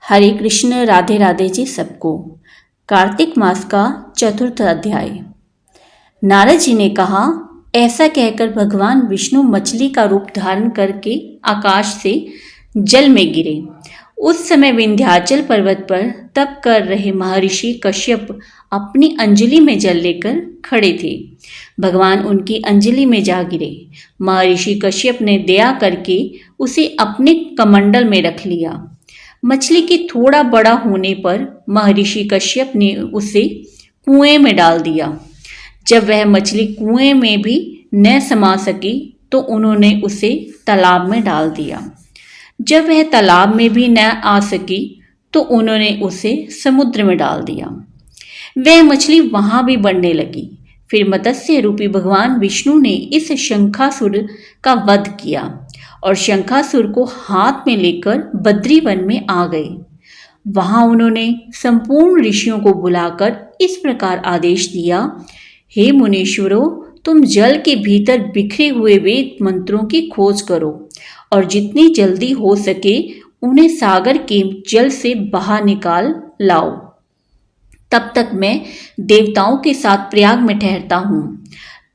हरे कृष्ण, राधे राधे जी सबको। कार्तिक मास का चतुर्थ अध्याय। नारद जी ने कहा, ऐसा कहकर भगवान विष्णु मछली का रूप धारण करके आकाश से जल में गिरे। उस समय विंध्याचल पर्वत पर तप कर रहे महर्षि कश्यप अपनी अंजलि में जल लेकर खड़े थे। भगवान उनकी अंजलि में जा गिरे। महर्षि कश्यप ने दया करके उसे अपने कमंडल में रख लिया। मछली के थोड़ा बड़ा होने पर महर्षि कश्यप ने उसे कुएं में डाल दिया। जब वह मछली कुएं में भी न समा सकी तो उन्होंने उसे तालाब में डाल दिया। जब वह तालाब में भी न आ सकी तो उन्होंने उसे समुद्र में डाल दिया। वह मछली वहां भी बढ़ने लगी। फिर मत्स्य रूपी भगवान विष्णु ने इस शंखासुर का वध किया और शंखासुर को हाथ में लेकर बद्री वन में आ गए। वहां उन्होंने संपूर्ण ऋषियों को बुलाकर इस प्रकार आदेश दिया, हे मुनीश्वरों, तुम जल के भीतर बिखरे हुए वेद मंत्रों की खोज करो और जितनी जल्दी हो सके उन्हें सागर के जल से बाहर निकाल लाओ। तब तक मैं देवताओं के साथ प्रयाग में ठहरता हूँ।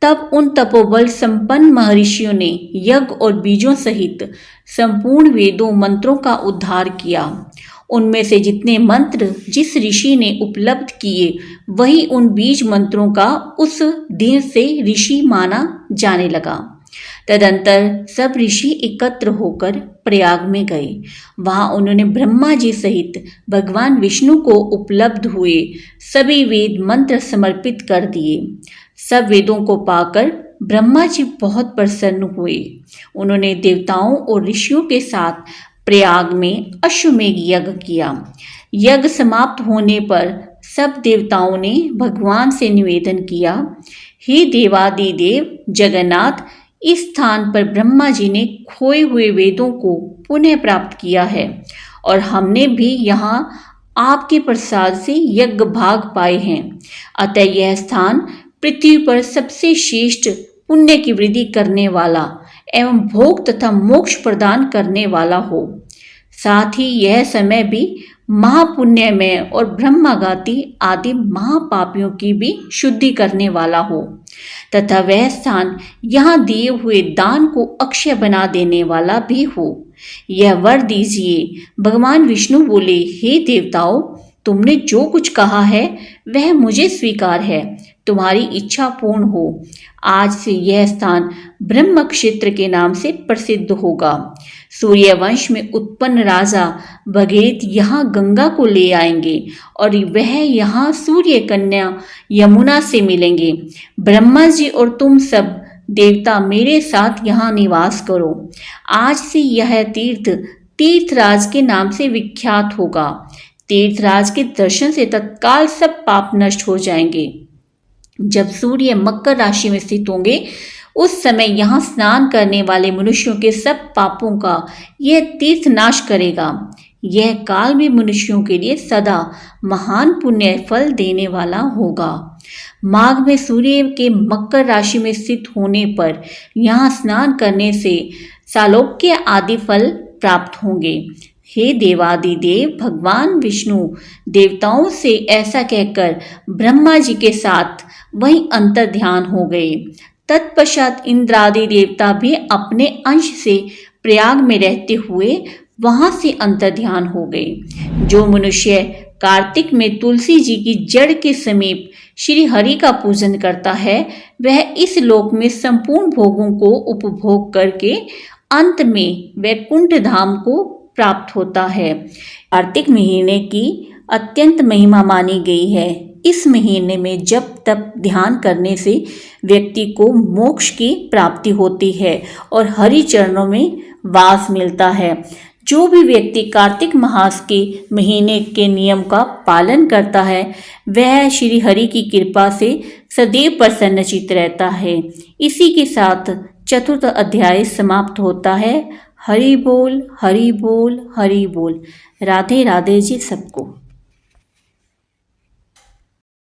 तब उन तपोबल संपन्न महर्षियों ने यज्ञ और बीजों सहित संपूर्ण वेदों मंत्रों का उद्धार किया। उनमें से जितने मंत्र जिस ऋषि ने उपलब्ध किए वही उन बीज मंत्रों का उस दिन से ऋषि माना जाने लगा। तदंतर सब ऋषि एकत्र होकर प्रयाग में गए। वहां उन्होंने ब्रह्मा जी सहित भगवान विष्णु को उपलब्ध हुए सभी वेद मंत्र समर्पित कर दिए। सब वेदों को पाकर ब्रह्मा जी बहुत प्रसन्न हुए। उन्होंने देवताओं और ऋषियों के साथ प्रयाग में अश्वमेघ यज्ञ किया। यज्ञ समाप्त होने पर सब देवताओं ने भगवान से निवेदन किया, हे देवादिदेव जगन्नाथ, इस स्थान पर ब्रह्मा जी ने खोए हुए वेदों को पुनः प्राप्त किया है और हमने भी यहाँ आपके प्रसाद से यज्ञ भाग पाए हैं। अतः यह स्थान पृथ्वी पर सबसे श्रेष्ठ पुण्य की वृद्धि करने वाला एवं भोग तथा मोक्ष प्रदान करने वाला हो। साथ ही यह समय भी महापुण्यमय और ब्रह्मघाती आदि महापापियों की भी शुद्धि करने वाला हो तथा वह स्थान यहाँ दिए हुए दान को अक्षय बना देने वाला भी हो। यह वर दीजिए। भगवान विष्णु बोले, हे देवताओं, तुमने जो कुछ कहा है वह मुझे स्वीकार है। तुम्हारी इच्छा पूर्ण हो। आज से यह स्थान ब्रह्म क्षेत्र के नाम से प्रसिद्ध होगा। सूर्यवंश में उत्पन्न राजा भगीरथ यहाँ गंगा को ले आएंगे और वह यहाँ सूर्य कन्या यमुना से मिलेंगे। ब्रह्मा जी और तुम सब देवता मेरे साथ यहाँ निवास करो। आज से यह तीर्थ तीर्थराज के नाम से विख्यात होगा। तीर्थराज के दर्शन से तत्काल सब पाप नष्ट हो जाएंगे। जब सूर्य मकर राशि में स्थित होंगे उस समय यहाँ स्नान करने वाले मनुष्यों के सब पापों का यह तीर्थ नाश करेगा। यह काल भी मनुष्यों के लिए सदा महान पुण्य फल देने वाला होगा। माघ में सूर्य के मकर राशि में स्थित होने पर यहाँ स्नान करने से सालोक्य आदि फल प्राप्त होंगे। हे देवादिदेव भगवान विष्णु देवताओं से ऐसा कहकर ब्रह्मा जी के साथ वहीं अंतर ध्यान हो गए। तत्पश्चात इंद्रादि देवता भी अपने अंश से प्रयाग में रहते हुए वहां से अंतर ध्यान हो गए। जो मनुष्य कार्तिक में तुलसी जी की जड़ के समीप श्री हरि का पूजन करता है वह इस लोक में संपूर्ण भोगों को उपभोग करके अंत में वैकुंठ धाम को प्राप्त होता है। कार्तिक महीने की अत्यंत महिमा मानी गई है। इस महीने में जप तप ध्यान करने से व्यक्ति को मोक्ष की प्राप्ति होती है और हरि चरणों में वास मिलता है। जो भी व्यक्ति कार्तिक मास के महीने के नियम का पालन करता है वह श्री हरि की कृपा से सदैव प्रसन्नचित्त रहता है। इसी के साथ चतुर्थ अध्याय समाप्त होता है। हरि बोल, हरि बोल, हरि बोल। राधे राधे जी सबको।